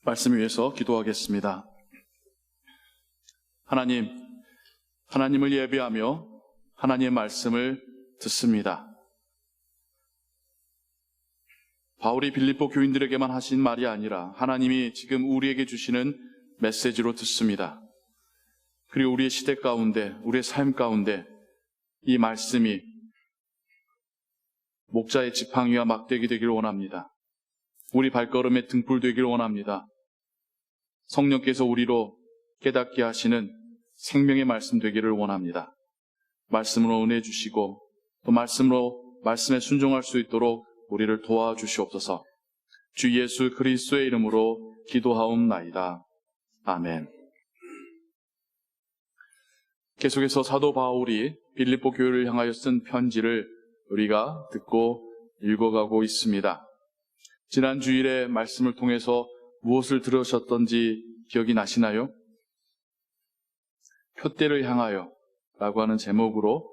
말씀 위해서 기도하겠습니다. 하나님을 예배하며 하나님의 말씀을 듣습니다. 바울이 빌립보 교인들에게만 하신 말이 아니라 하나님이 지금 우리에게 주시는 메시지로 듣습니다. 그리고 우리의 시대 가운데, 우리의 삶 가운데 이 말씀이 목자의 지팡이와 막대기 되기를 원합니다. 우리 발걸음의 등불 되기를 원합니다. 성령께서 우리로 깨닫게 하시는 생명의 말씀 되기를 원합니다. 말씀으로 은혜 주시고 또 말씀에 순종할 수 있도록 우리를 도와주시옵소서. 주 예수 그리스도의 이름으로 기도하옵나이다. 아멘. 계속해서 사도 바울이 빌립보 교회를 향하여 쓴 편지를 우리가 듣고 읽어가고 있습니다. 지난 주일에 말씀을 통해서 무엇을 들으셨던지 기억이 나시나요? 표대를 향하여 라고 하는 제목으로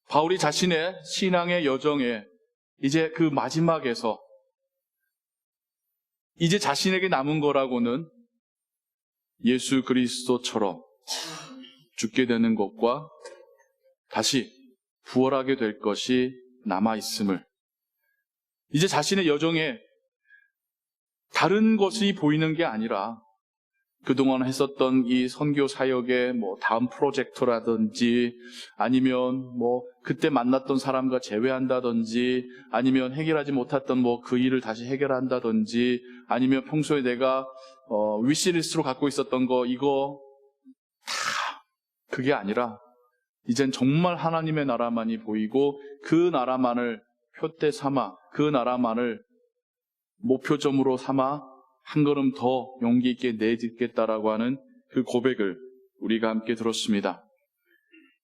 바울이 자신의 신앙의 여정에 이제 그 마지막에서 이제 자신에게 남은 거라고는 예수 그리스도처럼 죽게 되는 것과 다시 부활하게 될 것이 남아있음을, 이제 자신의 여정에 다른 것이 보이는 게 아니라 그동안 했었던 이 선교 사역의 다음 프로젝트라든지 아니면 그때 만났던 사람과 재회한다든지 아니면 해결하지 못했던 그 일을 다시 해결한다든지 아니면 평소에 내가 위시리스트로 갖고 있었던 거 이거 다 그게 아니라 이젠 정말 하나님의 나라만이 보이고 그 나라만을 표대 삼아 그 나라만을 목표점으로 삼아 한 걸음 더 용기 있게 내딛겠다라고 하는 그 고백을 우리가 함께 들었습니다.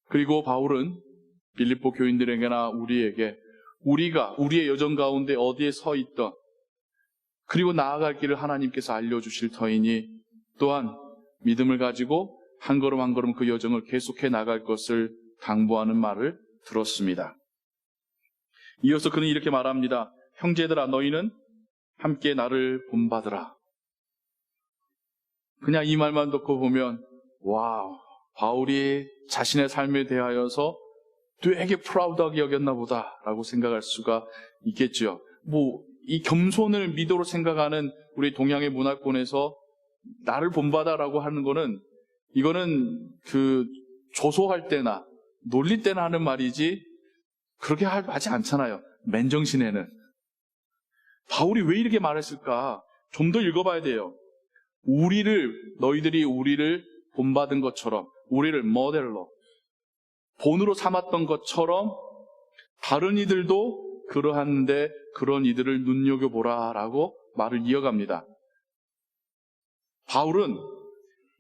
그리고 바울은 빌립보 교인들에게나 우리에게 우리가 우리의 여정 가운데 어디에 서 있던 그리고 나아갈 길을 하나님께서 알려주실 터이니 또한 믿음을 가지고 한 걸음 한 걸음 그 여정을 계속해 나갈 것을 당부하는 말을 들었습니다. 이어서 그는 이렇게 말합니다. 형제들아 너희는 함께 나를 본받으라. 그냥 이 말만 듣고 보면 와우, 바울이 자신의 삶에 대하여서 되게 프라우드하게 여겼나 보다라고 생각할 수가 있겠죠. 이 겸손을 미도로 생각하는 우리 동양의 문화권에서 나를 본받아라고 하는 거는 이거는 조소할 때나 놀릴 때나 하는 말이지 그렇게 하지 않잖아요. 맨정신에는. 바울이 왜 이렇게 말했을까? 좀 더 읽어봐야 돼요. 너희들이 우리를 본받은 것처럼, 우리를 모델로, 본으로 삼았던 것처럼 다른 이들도 그러한데 그런 이들을 눈여겨보라 라고 말을 이어갑니다. 바울은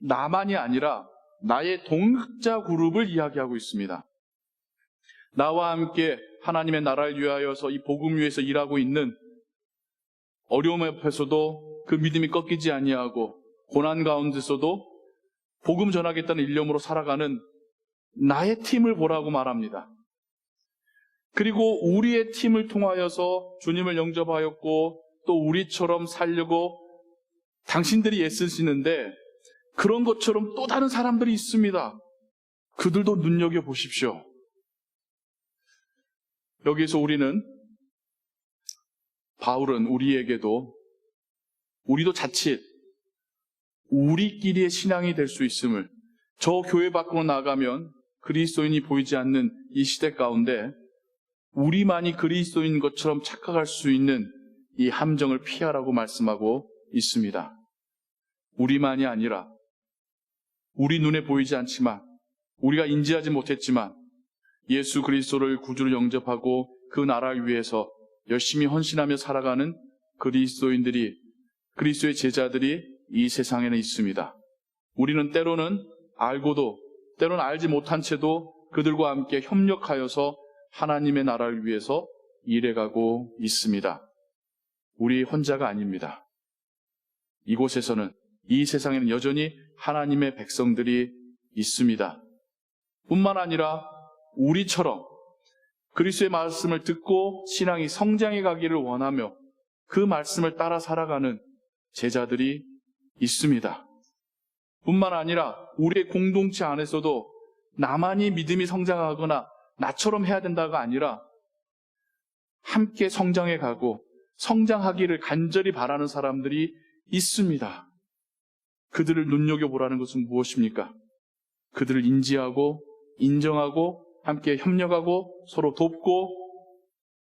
나만이 아니라 나의 동역자 그룹을 이야기하고 있습니다. 나와 함께 하나님의 나라를 위하여서 이 복음 위에서 일하고 있는 어려움 앞에서도 그 믿음이 꺾이지 아니하고 고난 가운데서도 복음 전하겠다는 일념으로 살아가는 나의 팀을 보라고 말합니다. 그리고 우리의 팀을 통하여서 주님을 영접하였고 또 우리처럼 살려고 당신들이 애쓰시는데 그런 것처럼 또 다른 사람들이 있습니다. 그들도 눈여겨보십시오. 여기서 바울은 우리도 자칫 우리끼리의 신앙이 될 수 있음을, 저 교회 밖으로 나가면 그리스도인이 보이지 않는 이 시대 가운데 우리만이 그리스도인 것처럼 착각할 수 있는 이 함정을 피하라고 말씀하고 있습니다. 우리만이 아니라 우리 눈에 보이지 않지만 우리가 인지하지 못했지만 예수 그리스도를 구주로 영접하고 그 나라를 위해서 열심히 헌신하며 살아가는 그리스도인들이, 그리스도의 제자들이 이 세상에는 있습니다. 우리는 때로는 알고도 때로는 알지 못한 채도 그들과 함께 협력하여서 하나님의 나라를 위해서 일해가고 있습니다. 우리 혼자가 아닙니다. 이곳에서는, 이 세상에는 여전히 하나님의 백성들이 있습니다. 뿐만 아니라 우리처럼 그리스도의 말씀을 듣고 신앙이 성장해 가기를 원하며 그 말씀을 따라 살아가는 제자들이 있습니다. 뿐만 아니라 우리의 공동체 안에서도 나만이 믿음이 성장하거나 나처럼 해야 된다가 아니라 함께 성장해 가고 성장하기를 간절히 바라는 사람들이 있습니다. 그들을 눈여겨보라는 것은 무엇입니까? 그들을 인지하고 인정하고 함께 협력하고 서로 돕고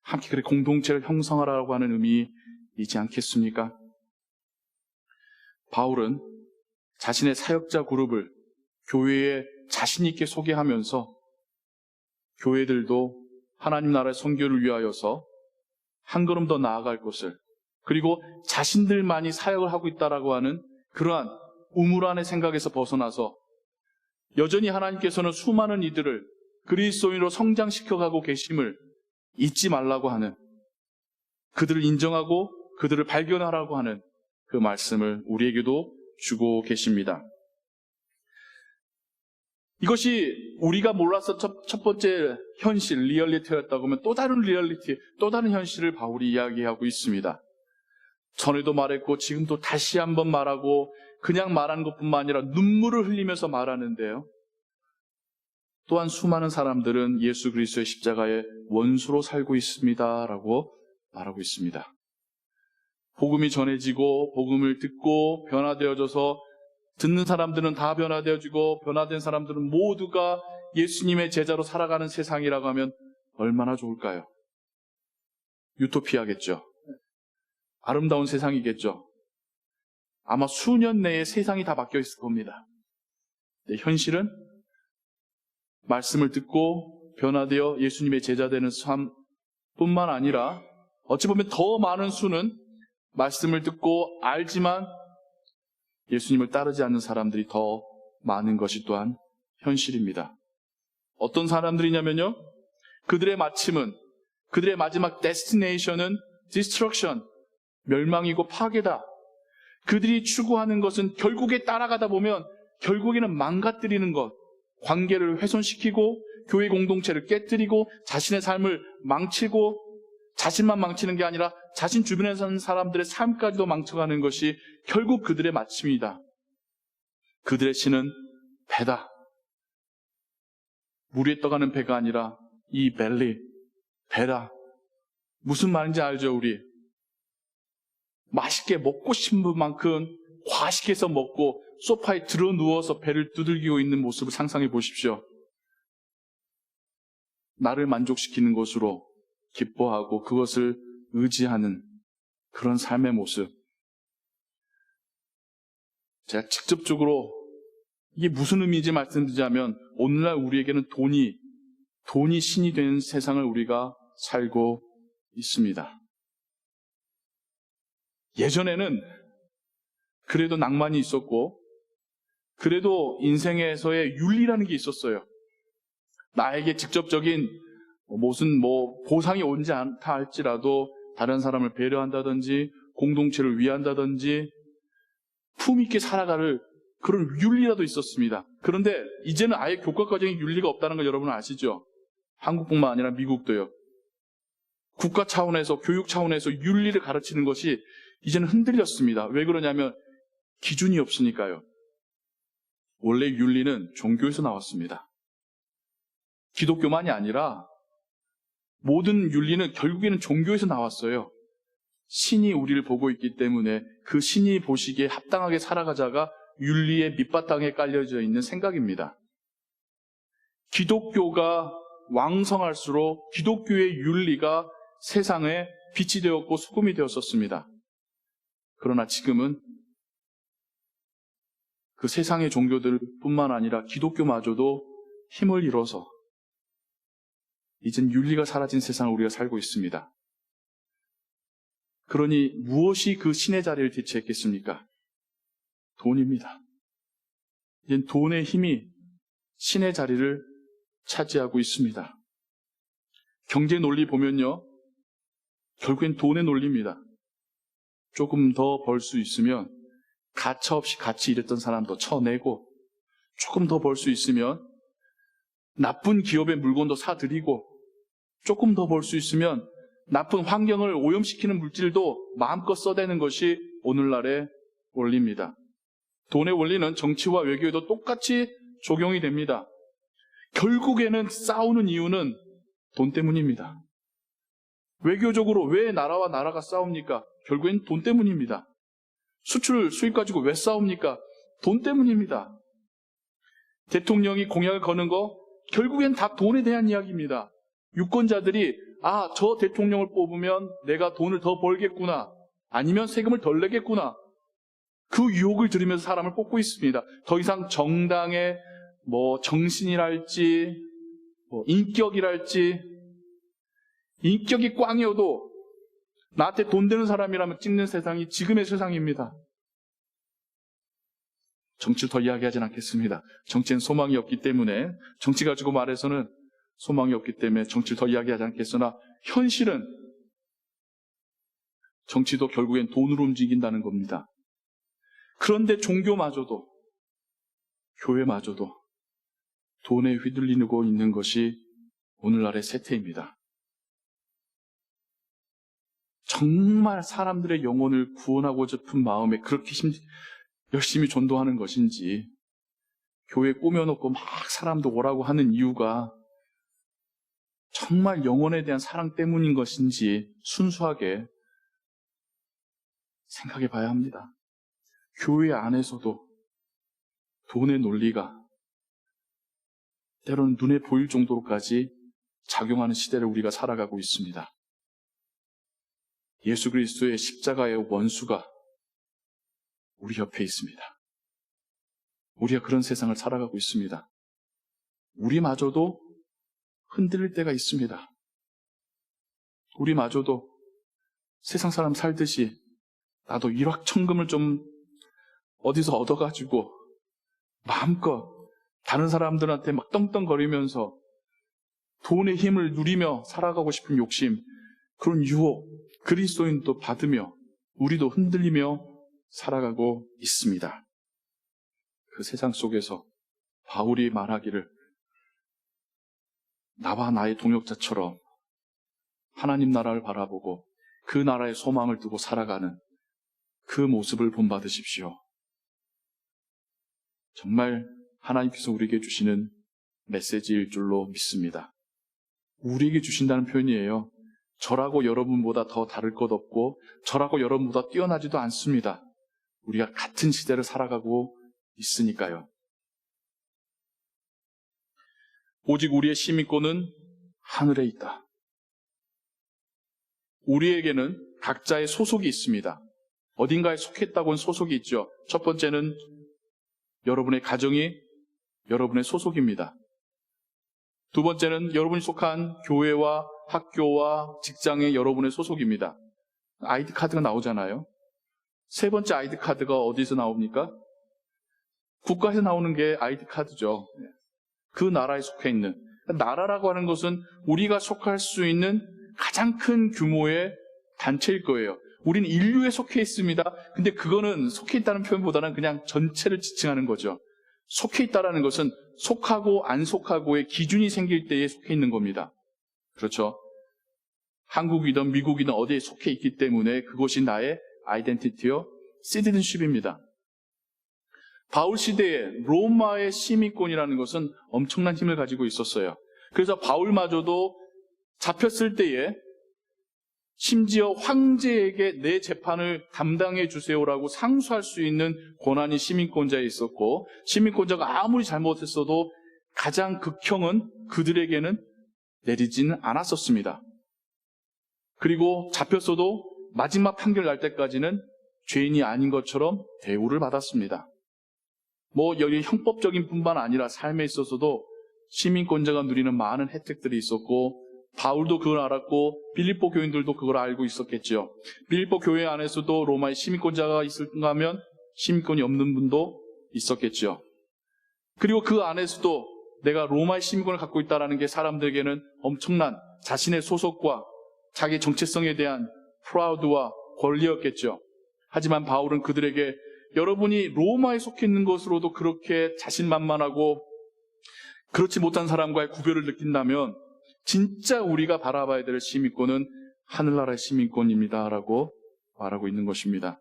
함께 그래 공동체를 형성하라고 하는 의미이지 않겠습니까? 바울은 자신의 사역자 그룹을 교회에 자신 있게 소개하면서 교회들도 하나님 나라의 선교를 위하여서 한 걸음 더 나아갈 것을, 그리고 자신들만이 사역을 하고 있다라고 하는 그러한 우물안의 생각에서 벗어나서 여전히 하나님께서는 수많은 이들을 그리스도인으로 성장시켜가고 계심을 잊지 말라고 하는, 그들을 인정하고 그들을 발견하라고 하는 그 말씀을 우리에게도 주고 계십니다. 이것이 우리가 몰라서 첫 번째 현실, 리얼리티였다고 하면 또 다른 리얼리티, 또 다른 현실을 바울이 이야기하고 있습니다. 전에도 말했고 지금도 다시 한번 말하고 그냥 말하는 것뿐만 아니라 눈물을 흘리면서 말하는데요. 또한 수많은 사람들은 예수 그리스도의 십자가의 원수로 살고 있습니다라고 말하고 있습니다. 복음이 전해지고 복음을 듣고 변화되어져서 듣는 사람들은 다 변화되어지고 변화된 사람들은 모두가 예수님의 제자로 살아가는 세상이라고 하면 얼마나 좋을까요? 유토피아겠죠. 아름다운 세상이겠죠. 아마 수년 내에 세상이 다 바뀌어 있을 겁니다. 현실은 말씀을 듣고 변화되어 예수님의 제자 되는 삶뿐만 아니라 어찌 보면 더 많은 수는 말씀을 듣고 알지만 예수님을 따르지 않는 사람들이 더 많은 것이 또한 현실입니다. 어떤 사람들이냐면요, 그들의 마침은, 그들의 마지막 데스티네이션은 디스트럭션, 멸망이고 파괴다. 그들이 추구하는 것은 결국에 따라가다 보면 결국에는 망가뜨리는 것, 관계를 훼손시키고 교회 공동체를 깨뜨리고 자신의 삶을 망치고, 자신만 망치는 게 아니라 자신 주변에 사는 사람들의 삶까지도 망쳐가는 것이 결국 그들의 마침이다. 그들의 신은 배다. 물 위에 떠가는 배가 아니라 이 벨리, 배다. 무슨 말인지 알죠, 우리? 맛있게 먹고 싶은 만큼 과식해서 먹고 소파에 들어 누워서 배를 두들기고 있는 모습을 상상해 보십시오. 나를 만족시키는 것으로 기뻐하고 그것을 의지하는 그런 삶의 모습. 제가 직접적으로 이게 무슨 의미인지 말씀드리자면 오늘날 우리에게는 돈이 신이 된 세상을 우리가 살고 있습니다. 예전에는 그래도 낭만이 있었고 그래도 인생에서의 윤리라는 게 있었어요. 나에게 직접적인 무슨 보상이 오지 않다 할지라도 다른 사람을 배려한다든지 공동체를 위한다든지 품 있게 살아갈 그런 윤리라도 있었습니다. 그런데 이제는 아예 교과과정에 윤리가 없다는 걸 여러분 아시죠? 한국뿐만 아니라 미국도요. 국가 차원에서 교육 차원에서 윤리를 가르치는 것이 이제는 흔들렸습니다. 왜 그러냐면 기준이 없으니까요. 원래 윤리는 종교에서 나왔습니다. 기독교만이 아니라 모든 윤리는 결국에는 종교에서 나왔어요. 신이 우리를 보고 있기 때문에 그 신이 보시기에 합당하게 살아가자가 윤리의 밑바탕에 깔려져 있는 생각입니다. 기독교가 왕성할수록 기독교의 윤리가 세상에 빛이 되었고 소금이 되었었습니다. 그러나 지금은 그 세상의 종교들 뿐만 아니라 기독교마저도 힘을 잃어서 이젠 윤리가 사라진 세상을 우리가 살고 있습니다. 그러니 무엇이 그 신의 자리를 대체했겠습니까? 돈입니다. 이젠 돈의 힘이 신의 자리를 차지하고 있습니다. 경제 논리 보면요, 결국엔 돈의 논리입니다. 조금 더 벌 수 있으면 가차없이 같이 일했던 사람도 쳐내고, 조금 더 벌 수 있으면 나쁜 기업의 물건도 사들이고, 조금 더 벌 수 있으면 나쁜 환경을 오염시키는 물질도 마음껏 써대는 것이 오늘날의 원리입니다. 돈의 원리는 정치와 외교에도 똑같이 적용이 됩니다. 결국에는 싸우는 이유는 돈 때문입니다. 외교적으로 왜 나라와 나라가 싸웁니까? 결국엔 돈 때문입니다. 수출, 수입 가지고 왜 싸웁니까? 돈 때문입니다. 대통령이 공약을 거는 거 결국엔 다 돈에 대한 이야기입니다. 유권자들이 저 대통령을 뽑으면 내가 돈을 더 벌겠구나, 아니면 세금을 덜 내겠구나, 그 유혹을 들으면서 사람을 뽑고 있습니다. 더 이상 정당의 정신이랄지 인격이랄지, 인격이 꽝이어도 나한테 돈 되는 사람이라면 찍는 세상이 지금의 세상입니다. 정치를 더 이야기하진 않겠습니다. 정치는 소망이 없기 때문에, 정치 가지고 말해서는 소망이 없기 때문에 정치를 더 이야기하지 않겠으나, 현실은 정치도 결국엔 돈으로 움직인다는 겁니다. 그런데 종교마저도, 교회마저도 돈에 휘둘리고 있는 것이 오늘날의 세태입니다. 정말 사람들의 영혼을 구원하고 싶은 마음에 그렇게 열심히 전도하는 것인지, 교회 꾸며놓고 막 사람도 오라고 하는 이유가 정말 영혼에 대한 사랑 때문인 것인지 순수하게 생각해 봐야 합니다. 교회 안에서도 돈의 논리가 때로는 눈에 보일 정도로까지 작용하는 시대를 우리가 살아가고 있습니다. 예수 그리스도의 십자가의 원수가 우리 옆에 있습니다. 우리가 그런 세상을 살아가고 있습니다. 우리마저도 흔들릴 때가 있습니다. 우리마저도 세상 사람 살듯이 나도 일확천금을 좀 어디서 얻어가지고 마음껏 다른 사람들한테 막 떵떵거리면서 돈의 힘을 누리며 살아가고 싶은 욕심, 그런 유혹, 그리스도인도 받으며 우리도 흔들리며 살아가고 있습니다. 그 세상 속에서 바울이 말하기를, 나와 나의 동역자처럼 하나님 나라를 바라보고 그 나라의 소망을 두고 살아가는 그 모습을 본받으십시오. 정말 하나님께서 우리에게 주시는 메시지일 줄로 믿습니다. 우리에게 주신다는 표현이에요. 저라고 여러분보다 더 다를 것 없고 저라고 여러분보다 뛰어나지도 않습니다. 우리가 같은 시대를 살아가고 있으니까요. 오직 우리의 시민권은 하늘에 있다. 우리에게는 각자의 소속이 있습니다. 어딘가에 속했다고는 소속이 있죠. 첫 번째는 여러분의 가정이 여러분의 소속입니다. 두 번째는 여러분이 속한 교회와 학교와 직장의 여러분의 소속입니다. 아이디 카드가 나오잖아요. 세 번째 아이디 카드가 어디서 나옵니까? 국가에서 나오는 게 아이디 카드죠. 그 나라에 속해 있는. 나라라고 하는 것은 우리가 속할 수 있는 가장 큰 규모의 단체일 거예요. 우리는 인류에 속해 있습니다. 근데 그거는 속해 있다는 표현보다는 그냥 전체를 지칭하는 거죠. 속해 있다는 것은 속하고 안 속하고의 기준이 생길 때에 속해 있는 겁니다. 그렇죠? 한국이든 미국이든 어디에 속해 있기 때문에 그것이 나의 아이덴티티요, 시티즌십입니다. 바울 시대에 로마의 시민권이라는 것은 엄청난 힘을 가지고 있었어요. 그래서 바울마저도 잡혔을 때에 심지어 황제에게 내 재판을 담당해 주세요라고 상소할 수 있는 권한이 시민권자에 있었고, 시민권자가 아무리 잘못했어도 가장 극형은 그들에게는 내리지는 않았었습니다. 그리고 잡혔어도 마지막 판결 날 때까지는 죄인이 아닌 것처럼 대우를 받았습니다. 여기 형법적인 뿐만 아니라 삶에 있어서도 시민권자가 누리는 많은 혜택들이 있었고, 바울도 그걸 알았고 빌립보 교인들도 그걸 알고 있었겠죠. 빌립보 교회 안에서도 로마의 시민권자가 있을까 하면 시민권이 없는 분도 있었겠죠. 그리고 그 안에서도 내가 로마의 시민권을 갖고 있다는 게 사람들에게는 엄청난 자신의 소속과 자기 정체성에 대한 프라우드와 권리였겠죠. 하지만 바울은 그들에게 여러분이 로마에 속해 있는 것으로도 그렇게 자신만만하고 그렇지 못한 사람과의 구별을 느낀다면 진짜 우리가 바라봐야 될 시민권은 하늘나라의 시민권입니다 라고 말하고 있는 것입니다.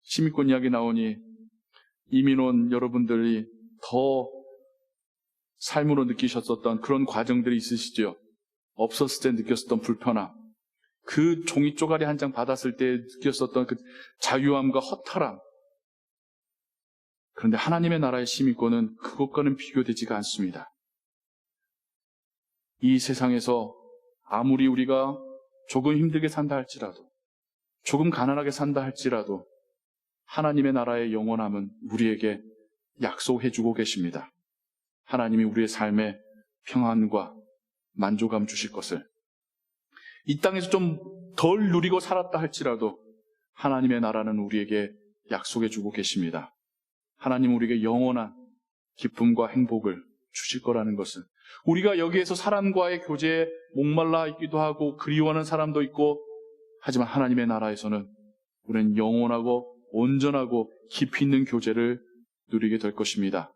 시민권 이야기 나오니 이민 온 여러분들이 더 삶으로 느끼셨었던 그런 과정들이 있으시죠. 없었을 때 느꼈었던 불편함, 그 종이 쪼가리 한 장 받았을 때 느꼈었던 그 자유함과 허탈함. 그런데 하나님의 나라의 시민권은 그것과는 비교되지가 않습니다. 이 세상에서 아무리 우리가 조금 힘들게 산다 할지라도, 조금 가난하게 산다 할지라도 하나님의 나라의 영원함은 우리에게 약속해주고 계십니다. 하나님이 우리의 삶에 평안과 만족감 주실 것을. 이 땅에서 좀 덜 누리고 살았다 할지라도 하나님의 나라는 우리에게 약속해주고 계십니다. 하나님 우리에게 영원한 기쁨과 행복을 주실 거라는 것은, 우리가 여기에서 사람과의 교제에 목말라 있기도 하고 그리워하는 사람도 있고, 하지만 하나님의 나라에서는 우리는 영원하고 온전하고 깊이 있는 교제를 누리게 될 것입니다.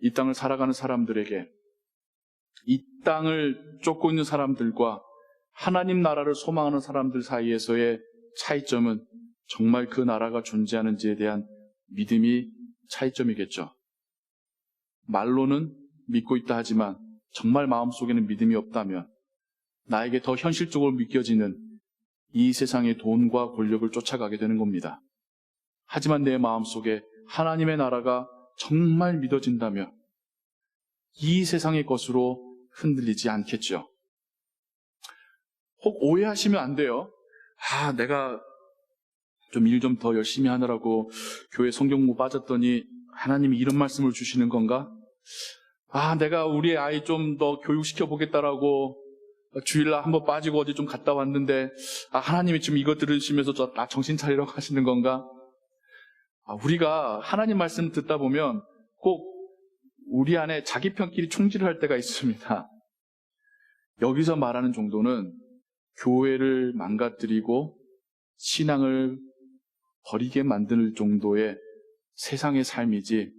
이 땅을 살아가는 사람들에게, 이 땅을 쫓고 있는 사람들과 하나님 나라를 소망하는 사람들 사이에서의 차이점은 정말 그 나라가 존재하는지에 대한 믿음이 차이점이겠죠. 말로는 믿고 있다 하지만 정말 마음속에는 믿음이 없다면 나에게 더 현실적으로 믿겨지는 이 세상의 돈과 권력을 쫓아가게 되는 겁니다. 하지만 내 마음속에 하나님의 나라가 정말 믿어진다면 이 세상의 것으로 흔들리지 않겠죠. 혹 오해하시면 안 돼요. 내가 좀 일 좀 더 열심히 하느라고 교회 성경공부 빠졌더니 하나님이 이런 말씀을 주시는 건가? 내가 우리 아이 좀 더 교육시켜 보겠다라고 주일날 한번 빠지고 어디 좀 갔다 왔는데 하나님이 지금 이거 들으시면서 나 정신 차리라고 하시는 건가? 우리가 하나님 말씀 듣다 보면 꼭 우리 안에 자기 편끼리 총질을 할 때가 있습니다. 여기서 말하는 정도는 교회를 망가뜨리고 신앙을 버리게 만들 정도의 세상의 삶이지,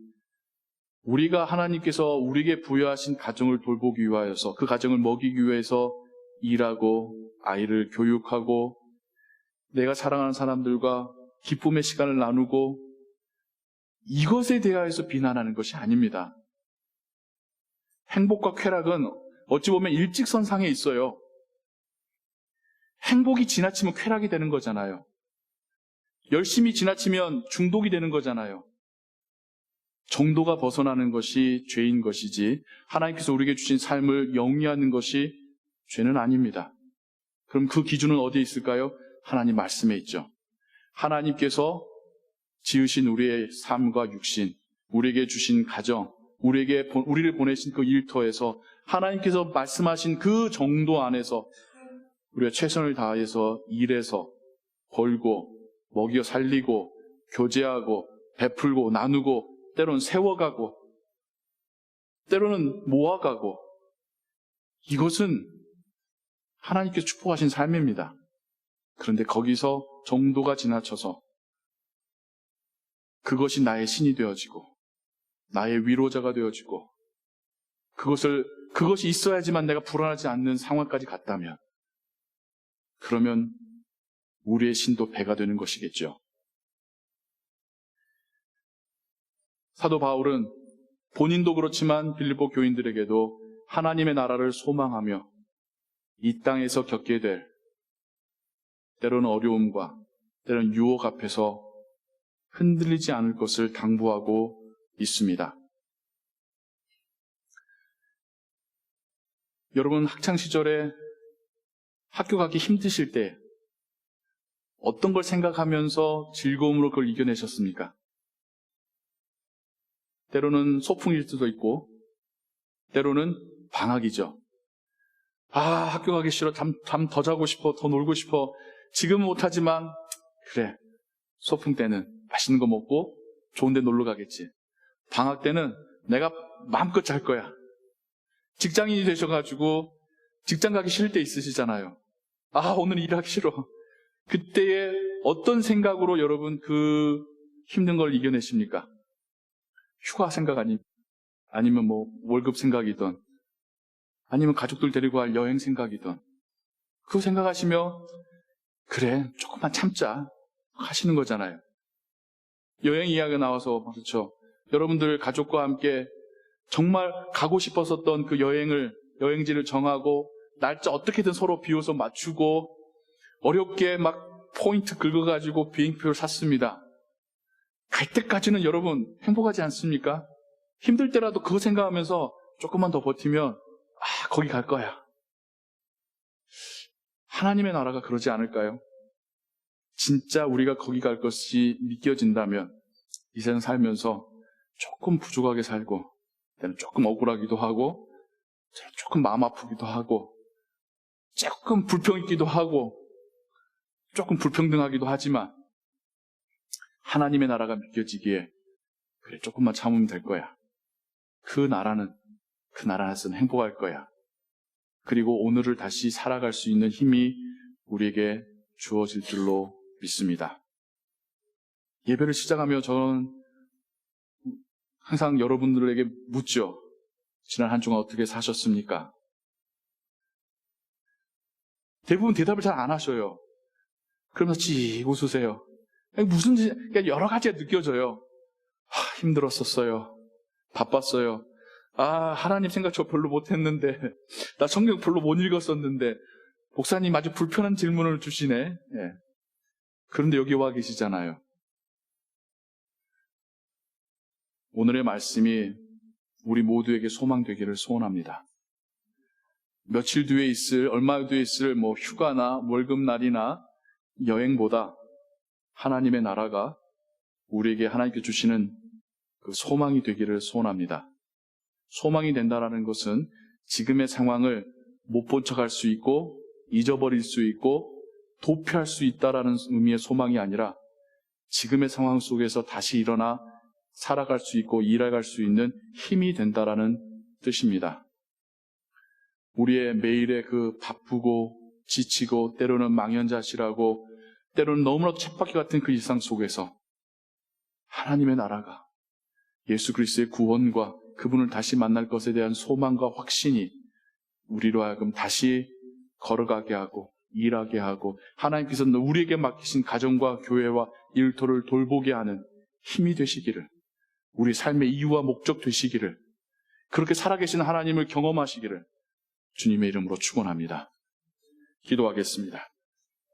우리가 하나님께서 우리에게 부여하신 가정을 돌보기 위하여서, 그 가정을 먹이기 위해서 일하고 아이를 교육하고 내가 사랑하는 사람들과 기쁨의 시간을 나누고, 이것에 대하여서 비난하는 것이 아닙니다. 행복과 쾌락은 어찌 보면 일직선상에 있어요. 행복이 지나치면 쾌락이 되는 거잖아요. 열심히 지나치면 중독이 되는 거잖아요. 정도가 벗어나는 것이 죄인 것이지, 하나님께서 우리에게 주신 삶을 영위하는 것이 죄는 아닙니다. 그럼 그 기준은 어디에 있을까요? 하나님 말씀에 있죠. 하나님께서 지으신 우리의 삶과 육신, 우리에게 주신 가정, 우리를 보내신 그 일터에서 하나님께서 말씀하신 그 정도 안에서 우리가 최선을 다해서 일해서 벌고 먹여 살리고 교제하고 베풀고 나누고 때로는 세워가고 때로는 모아가고, 이것은 하나님께서 축복하신 삶입니다. 그런데 거기서 정도가 지나쳐서 그것이 나의 신이 되어지고 나의 위로자가 되어지고 그것이 있어야지만 내가 불안하지 않는 상황까지 갔다면, 그러면 우리의 신도 배가 되는 것이겠죠. 사도 바울은 본인도 그렇지만 빌립보 교인들에게도 하나님의 나라를 소망하며 이 땅에서 겪게 될 때로는 어려움과 때로는 유혹 앞에서 흔들리지 않을 것을 당부하고 있습니다. 여러분, 학창시절에 학교 가기 힘드실 때 어떤 걸 생각하면서 즐거움으로 그걸 이겨내셨습니까? 때로는 소풍일 수도 있고 때로는 방학이죠. 학교 가기 싫어, 잠 더 자고 싶어, 더 놀고 싶어. 지금은 못하지만 그래, 소풍 때는 맛있는 거 먹고 좋은 데 놀러 가겠지. 방학 때는 내가 마음껏 잘 거야. 직장인이 되셔가지고 직장 가기 싫을 때 있으시잖아요. 오늘 일하기 싫어. 그때에 어떤 생각으로 여러분 그 힘든 걸 이겨내십니까? 휴가 생각 아니면 뭐 월급 생각이든 아니면 가족들 데리고 갈 여행 생각이든, 그거 생각하시며 그래, 조금만 참자 하시는 거잖아요. 여행 이야기가 나와서 그렇죠. 여러분들 가족과 함께 정말 가고 싶었었던 그 여행지를 정하고 날짜 어떻게든 서로 비워서 맞추고 어렵게 막 포인트 긁어가지고 비행표를 샀습니다. 갈 때까지는 여러분 행복하지 않습니까? 힘들 때라도 그거 생각하면서 조금만 더 버티면 거기 갈 거야. 하나님의 나라가 그러지 않을까요? 진짜 우리가 거기 갈 것이 믿겨진다면 이 세상 살면서 조금 부족하게 살고 조금 억울하기도 하고 조금 마음 아프기도 하고 조금 불평 있기도 하고 조금 불평등하기도 하지만 하나님의 나라가 믿겨지기에 그래 조금만 참으면 될 거야. 그 나라에서는 행복할 거야. 그리고 오늘을 다시 살아갈 수 있는 힘이 우리에게 주어질 줄로 믿습니다. 예배를 시작하며 저는 항상 여러분들에게 묻죠. 지난 한 주간 어떻게 사셨습니까? 대부분 대답을 잘 안 하셔요. 그러면서 찌 웃으세요. 그러니까 여러 가지가 느껴져요. 힘들었었어요. 바빴어요. 하나님 생각 저 별로 못했는데, 나 성경 별로 못 읽었었는데, 목사님 아주 불편한 질문을 주시네. 예. 그런데 여기 와 계시잖아요. 오늘의 말씀이 우리 모두에게 소망 되기를 소원합니다. 며칠 뒤에 있을, 얼마 뒤에 있을 휴가나 월급날이나 여행보다 하나님의 나라가 우리에게 하나님께 주시는 그 소망이 되기를 소원합니다. 소망이 된다는 것은 지금의 상황을 못 본 척할 수 있고 잊어버릴 수 있고 도피할 수 있다라는 의미의 소망이 아니라 지금의 상황 속에서 다시 일어나 살아갈 수 있고 일해갈 수 있는 힘이 된다라는 뜻입니다. 우리의 매일의 그 바쁘고 지치고 때로는 망연자실하고 때로는 너무나도 쳇바퀴 같은 그 일상 속에서 하나님의 나라가 예수 그리스도의 구원과 그분을 다시 만날 것에 대한 소망과 확신이 우리로 하여금 다시 걸어가게 하고 일하게 하고 하나님께서 우리에게 맡기신 가정과 교회와 일터를 돌보게 하는 힘이 되시기를, 우리 삶의 이유와 목적 되시기를, 그렇게 살아계신 하나님을 경험하시기를 주님의 이름으로 축원합니다. 기도하겠습니다.